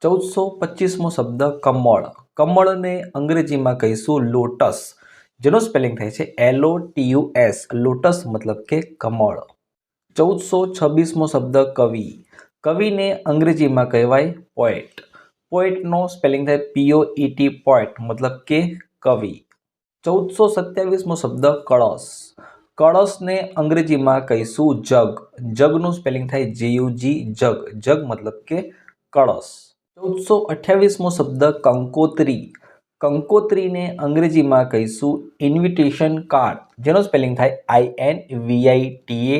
1425મો શબ્દ કમળ. કમળને અંગ્રેજીમાં કહીશું લોટસ, જેનો સ્પેલિંગ થાય છે LOTUS. લોટસ મતલબ કે કમળ. 1426મો શબ્દ કવિ. કવિને અંગ્રેજીમાં કહેવાય પોએટ. પોએટનો સ્પેલિંગ થાય POET, પોએટ મતલબ કે કવિ. 1427મો શબ્દ કળશ. કળશને અંગ્રેજીમાં કહીશું જગ. જગનું સ્પેલિંગ થાય JUG, જગ. જગ મતલબ કે કળશ. 1428મો શબ્દ કંકોત્રી. કંકોત્રીને અંગ્રેજીમાં કહીશું ઇન્વિટેશન કાર્ડ, જેનો સ્પેલિંગ થાય INVITATION,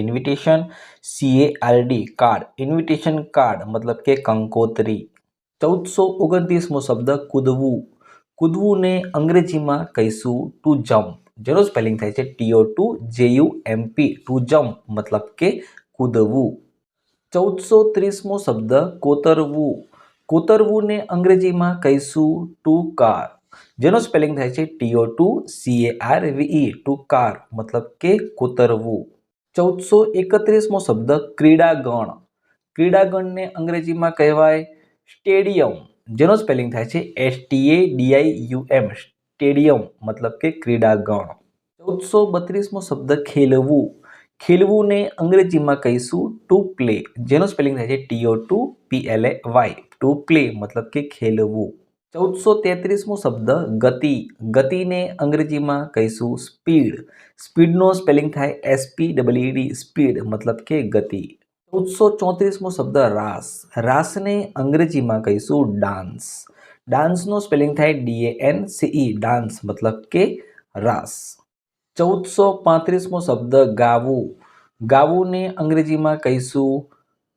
invitation, CARD, card. Invitation card મતલબ કે કંકોત્રી. 1429મો શબ્દ કૂદવું. કૂદવુંને અંગ્રેજીમાં કહીશું ટુ જમ્પ, જેનો સ્પેલિંગ થાય છે TO2JUMP, ટુ જમ્પ મતલબ કે કૂદવું. 1430મો શબ્દ કોતરવું. કોતરવુંને અંગ્રેજીમાં કહીશું ટુ કાર, જેનો સ્પેલિંગ થાય છે TO2CARVE, ટુ કાર મતલબ કે કોતરવું. 1431મો શબ્દ ક્રીડાગણ. ક્રીડાગણને અંગ્રેજીમાં કહેવાય સ્ટેડિયમ, જેનો સ્પેલિંગ થાય છે STADIUM, સ્ટેડિયમ મતલબ કે ક્રીડાગણ. 1432મો શબ્દ ખેલવું. ખેલવુંને અંગ્રેજીમાં કહીશું ટુ પ્લે, જેનો સ્પેલિંગ થાય છે TO2PLAY, ટુ પ્લે મતલબ કે ખેલવું. 1433મો શબ્દ ગતિ. ગતિને અંગ્રેજીમાં કહીશું સ્પીડ. સ્પીડનો સ્પેલિંગ થાય SPEED, સ્પીડ મતલબ કે ગતિ. 1434મો શબ્દ રાસ. રાસને અંગ્રેજીમાં કહીશું ડાન્સ. ડાન્સનો સ્પેલિંગ થાય DANCE, ડાન્સ મતલબ કે રાસ. 1435મો શબ્દ ગાવું. ગાવુંને અંગ્રેજીમાં કહીશું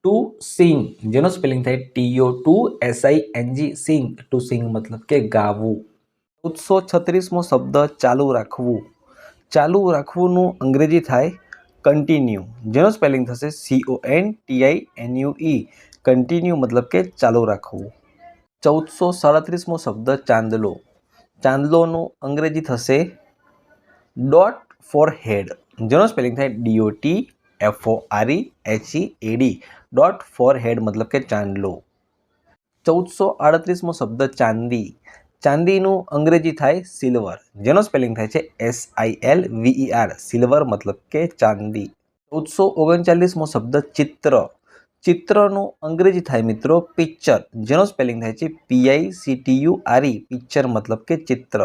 ટુ સિંગ, જેનો સ્પેલિંગ થાય TO2SING, સિંગ, ટુ સિંગ મતલબ કે ગાવું. 1436મો શબ્દ ચાલુ રાખવું. ચાલુ રાખવુંનું અંગ્રેજી થાય કન્ટિન્યુ, જેનો સ્પેલિંગ થશે CONTINUE, કન્ટિન્યુ મતલબ કે ચાલુ રાખવું. 1437મો શબ્દ ચાંદલો. ચાંદલોનું અંગ્રેજી થશે ડોટ ફોર હેડ, જેનો સ્પેલિંગ થાય DOTFOREHEAD, ડોટ ફોર હેડ મતલબ કે ચાંદલો. 1438મો શબ્દ ચાંદી. ચાંદીનું અંગ્રેજી થાય સિલ્વર, જેનો સ્પેલિંગ થાય છે SILVER, સિલ્વર મતલબ કે ચાંદી. 1439મો શબ્દ ચિત્ર. ચિત્રનું અંગ્રેજી થાય મિત્રો પિક્ચર, જેનો સ્પેલિંગ થાય છે PICTURE, પિક્ચર મતલબ કે ચિત્ર.